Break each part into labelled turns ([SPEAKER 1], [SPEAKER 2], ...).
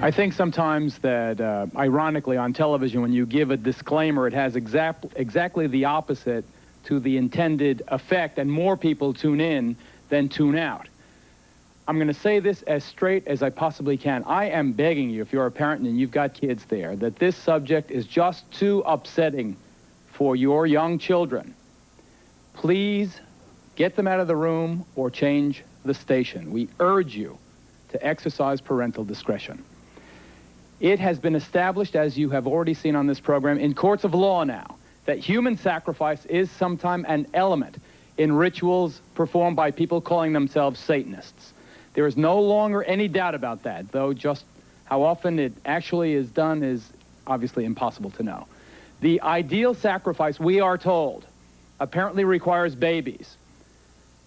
[SPEAKER 1] I think sometimes that, ironically, on television, when you give a disclaimer, it has exactly the opposite to the intended effect, and more people tune in than tune out. I'm going to say this as straight as I possibly can. I am begging you, if you're a parent and you've got kids there, that this subject is just too upsetting for your young children. Please get them out of the room or change the station. We urge you to exercise parental discretion. It has been established, as you have already seen on this program, in courts of law now, that human sacrifice is sometimes an element in rituals performed by people calling themselves Satanists. There is no longer any doubt about that, though just how often it actually is done is obviously impossible to know. The ideal sacrifice, we are told, apparently requires babies.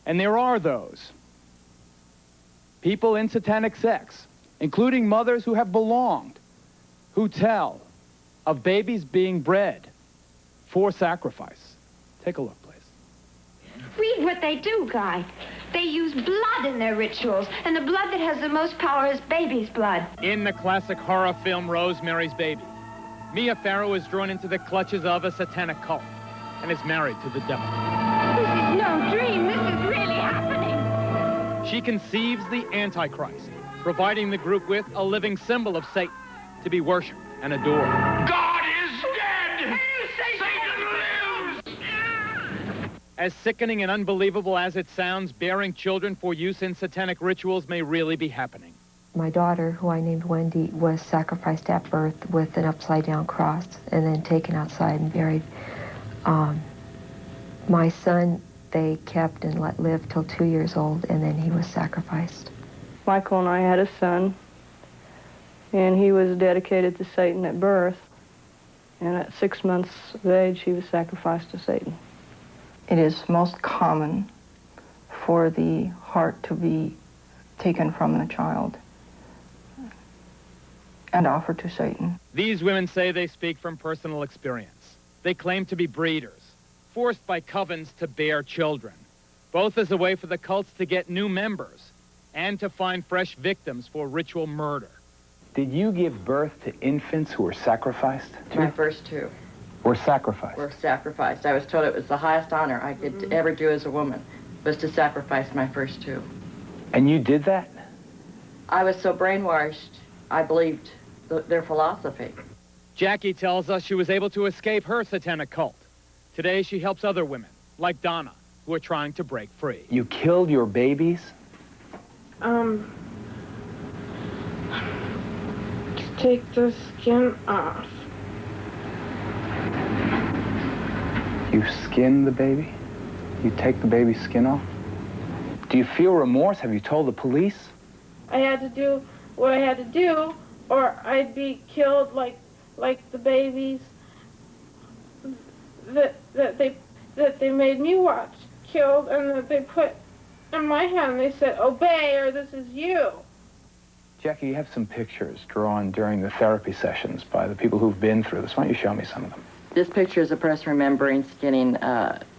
[SPEAKER 1] And there are those people in satanic sex, including mothers who have belonged, who tell of babies being bred for sacrifice. Take a look, please.
[SPEAKER 2] Read what they do, Guy. They use blood in their rituals, and the blood that has the most power is baby's blood.
[SPEAKER 1] In the classic horror film Rosemary's Baby, Mia Farrow is drawn into the clutches of a satanic cult and is married to the devil.
[SPEAKER 2] This is no dream. This is really happening.
[SPEAKER 1] She conceives the Antichrist, providing the group with a living symbol of Satan to be worshipped and adored.
[SPEAKER 3] God is dead! Satan lives!
[SPEAKER 1] As sickening and unbelievable as it sounds, bearing children for use in satanic rituals may really be happening.
[SPEAKER 4] My daughter, who I named Wendy, was sacrificed at birth with an upside-down cross and then taken outside and buried. My son, they kept and let live till 2 years old, and then he was sacrificed.
[SPEAKER 5] Michael and I had a son, and he was dedicated to Satan at birth, and at 6 months of age, he was sacrificed to Satan.
[SPEAKER 6] It is most common for the heart to be taken from the child and offered to Satan.
[SPEAKER 1] These women say they speak from personal experience. They claim to be breeders, forced by covens to bear children, both as a way for the cults to get new members and to find fresh victims for ritual murder.
[SPEAKER 7] Did you give birth to infants who were sacrificed?
[SPEAKER 8] My first two.
[SPEAKER 7] Were sacrificed?
[SPEAKER 8] Were sacrificed. I was told it was the highest honor I could ever do as a woman, was to sacrifice my first two.
[SPEAKER 7] And you did that?
[SPEAKER 8] I was so brainwashed, I believed their philosophy.
[SPEAKER 1] Jackie tells us she was able to escape her satanic cult. Today she helps other women, like Donna, who are trying to break free.
[SPEAKER 7] You killed your babies?
[SPEAKER 5] Take the skin off.
[SPEAKER 7] You skin the baby? You take the baby's skin off? Do you feel remorse? Have you told the police?
[SPEAKER 5] I had to do what I had to do, or I'd be killed like the babies that they made me watch killed, and that they put in my hand. They said, "Obey, or this is you."
[SPEAKER 7] Jackie, you have some pictures drawn during the therapy sessions by the people who've been through this. Why don't you show me some of them?
[SPEAKER 8] This picture is a person remembering skinning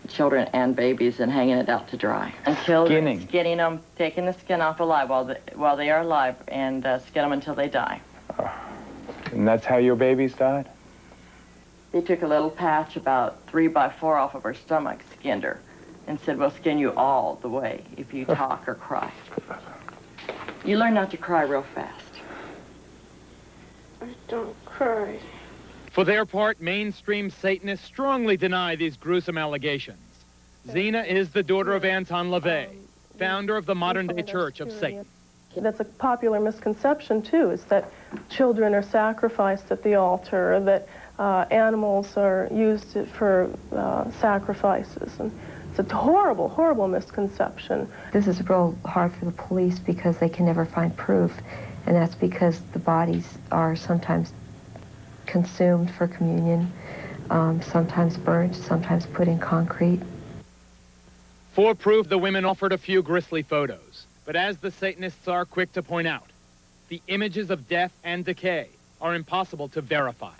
[SPEAKER 8] children and babies and hanging it out to dry. And skinning them, taking the skin off alive while they are alive, and skin them until they die.
[SPEAKER 7] And that's how your babies died?
[SPEAKER 8] They took a little patch about 3 by 4 off of her stomach, skinned her, and said, "We'll skin you all the way if you talk or cry." You learn not to cry real fast.
[SPEAKER 5] I don't cry.
[SPEAKER 1] For their part, mainstream Satanists strongly deny these gruesome allegations. ZEENA is the daughter of Anton LaVey, founder of the modern-day Church of Satan.
[SPEAKER 5] That's a popular misconception, too, is that children are sacrificed at the altar, that animals are used for sacrifices. And it's a horrible, horrible misconception.
[SPEAKER 4] This is real hard for the police because they can never find proof, and that's because the bodies are sometimes consumed for communion, sometimes burnt, sometimes put in concrete.
[SPEAKER 1] For proof, the women offered a few grisly photos. But as the Satanists are quick to point out, the images of death and decay are impossible to verify.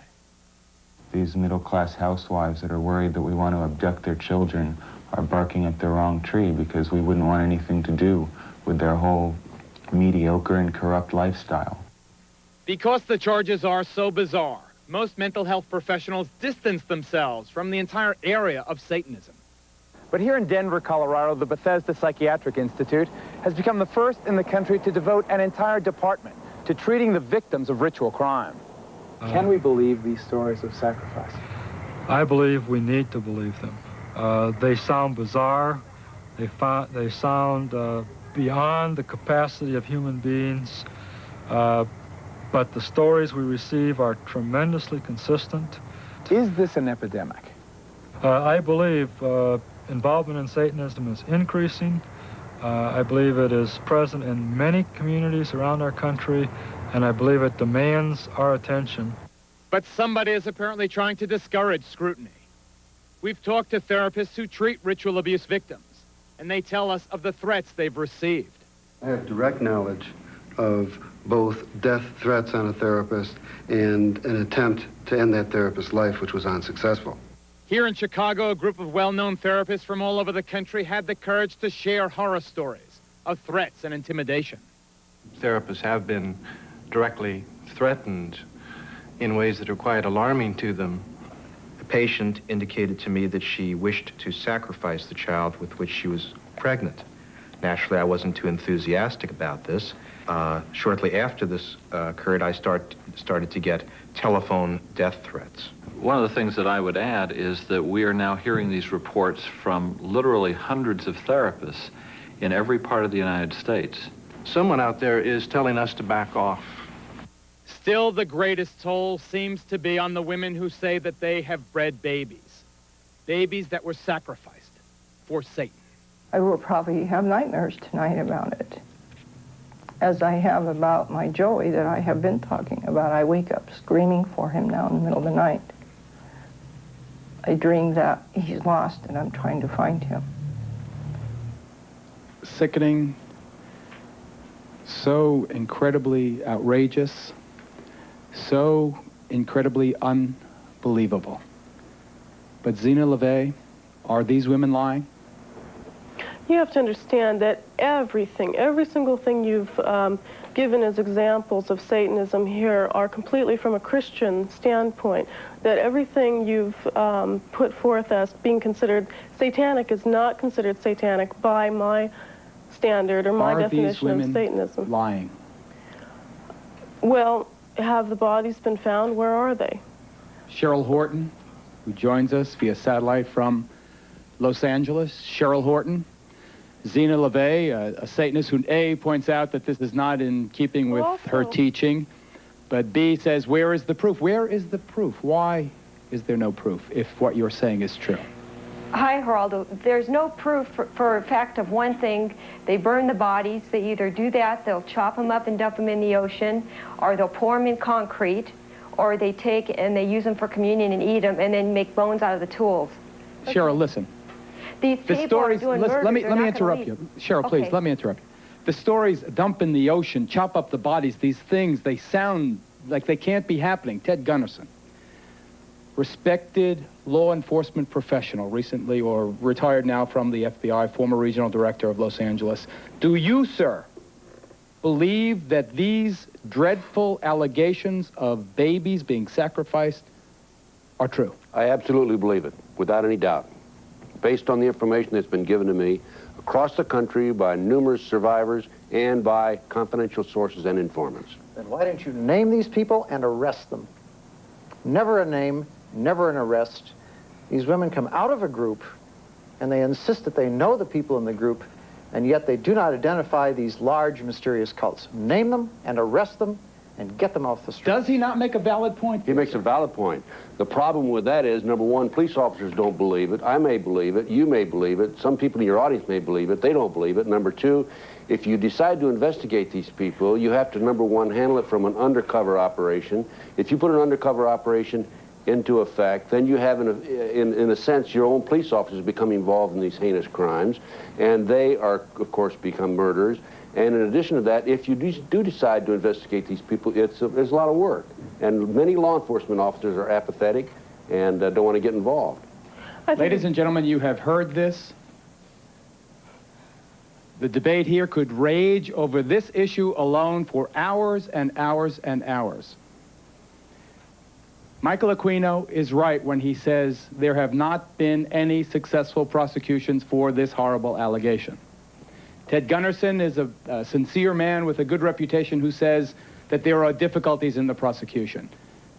[SPEAKER 9] These middle-class housewives that are worried that we want to abduct their children are barking up the wrong tree because we wouldn't want anything to do with their whole mediocre and corrupt lifestyle.
[SPEAKER 1] Because the charges are so bizarre, most mental health professionals distance themselves from the entire area of Satanism. But here in Denver, Colorado, the Bethesda Psychiatric Institute has become the first in the country to devote an entire department to treating the victims of ritual crime. Can we believe these stories of sacrifice?
[SPEAKER 10] I believe we need to believe them. They sound bizarre. They sound beyond the capacity of human beings. But the stories we receive are tremendously consistent.
[SPEAKER 1] Is this an epidemic?
[SPEAKER 10] I believe involvement in Satanism is increasing. I believe it is present in many communities around our country, and I believe it demands our attention.
[SPEAKER 1] But somebody is apparently trying to discourage scrutiny. We've talked to therapists who treat ritual abuse victims, and they tell us of the threats they've received.
[SPEAKER 11] I have direct knowledge of both death threats on a therapist and an attempt to end that therapist's life, which was unsuccessful.
[SPEAKER 1] Here in Chicago, a group of well-known therapists from all over the country had the courage to share horror stories of threats and intimidation.
[SPEAKER 12] Therapists have been directly threatened in ways that are quite alarming to them.
[SPEAKER 13] The patient indicated to me that she wished to sacrifice the child with which she was pregnant. Naturally, I wasn't too enthusiastic about this. Shortly after this occurred, I started to get telephone death threats.
[SPEAKER 14] One of the things that I would add is that we are now hearing these reports from literally hundreds of therapists in every part of the United States.
[SPEAKER 12] Someone out there is telling us to back off.
[SPEAKER 1] Still, the greatest toll seems to be on the women who say that they have bred babies. Babies that were sacrificed for Satan.
[SPEAKER 6] I will probably have nightmares tonight about it, as I have about my Joey that I have been talking about. I wake up screaming for him now in the middle of the night. I dream that he's lost and I'm trying to find him.
[SPEAKER 1] Sickening, so incredibly outrageous, so incredibly unbelievable. But ZEENA LaVey, are these women lying?
[SPEAKER 5] You have to understand that everything, every single thing you've given as examples of Satanism here are completely from a Christian standpoint. That everything you've put forth as being considered satanic is not considered satanic by my standard or my definition of Satanism.
[SPEAKER 1] Lying?
[SPEAKER 5] Well, have the bodies been found? Where are they?
[SPEAKER 1] CHERYL Horton, who joins us via satellite from Los Angeles. CHERYL Horton. ZEENA LaVey, a Satanist who A, points out that this is not in keeping with her teaching, but B, says, where is the proof? Where is the proof? Why is there no proof if what you're saying is true?
[SPEAKER 4] Hi, Geraldo. There's no proof for a fact of one thing. They burn the bodies. They either do that, they'll chop them up and dump them in the ocean, or they'll pour them in concrete, or they take and they use them for communion and eat them and then make bones out of the tools.
[SPEAKER 1] CHERYL, listen.
[SPEAKER 4] These
[SPEAKER 1] The stories, let me interrupt you. CHERYL, please, let me interrupt you. The stories, dump in the ocean, chop up the bodies, these things, they sound like they can't be happening. Ted Gunnarsson, respected law enforcement professional, recently or retired now from the FBI, former regional director of Los Angeles. Do you, sir, believe that these dreadful allegations of babies being sacrificed are true?
[SPEAKER 15] I absolutely believe it, without any doubt. Based on the information that's been given to me across the country by numerous survivors and by confidential sources and informants.
[SPEAKER 16] Then why don't you name these people and arrest them? Never a name, never an arrest. These women come out of a group and they insist that they know the people in the group, and yet they do not identify these large mysterious cults. Name them and arrest them and get them off the street.
[SPEAKER 1] Does he not make a valid point?
[SPEAKER 15] He makes a valid point. The problem with that is, number one, police officers don't believe it. I may believe it. You may believe it. Some people in your audience may believe it. They don't believe it. Number two, if you decide to investigate these people, you have to, number one, handle it from an undercover operation. If you put an undercover operation into effect, then you have, in a sense, your own police officers become involved in these heinous crimes, and they are, of course, become murderers. And in addition to that, if you do decide to investigate these people, there's a lot of work. And many law enforcement officers are apathetic and don't want to get involved.
[SPEAKER 1] Ladies and gentlemen, you have heard this. The debate here could rage over this issue alone for hours and hours and hours. Michael Aquino is right when he says there have not been any successful prosecutions for this horrible allegation. Ted Gunnarsson is a sincere man with a good reputation who says that there are difficulties in the prosecution.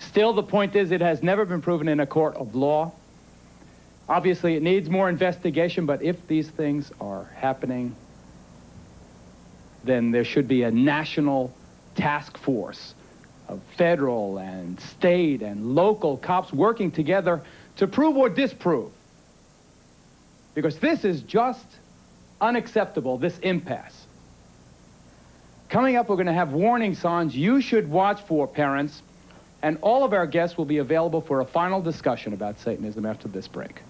[SPEAKER 1] Still, the point is it has never been proven in a court of law. Obviously, it needs more investigation, but if these things are happening, then there should be a national task force of federal and state and local cops working together to prove or disprove. Because this is just unacceptable, this impasse. Coming up, we're going to have warning signs you should watch for, parents, and all of our guests will be available for a final discussion about Satanism after this break.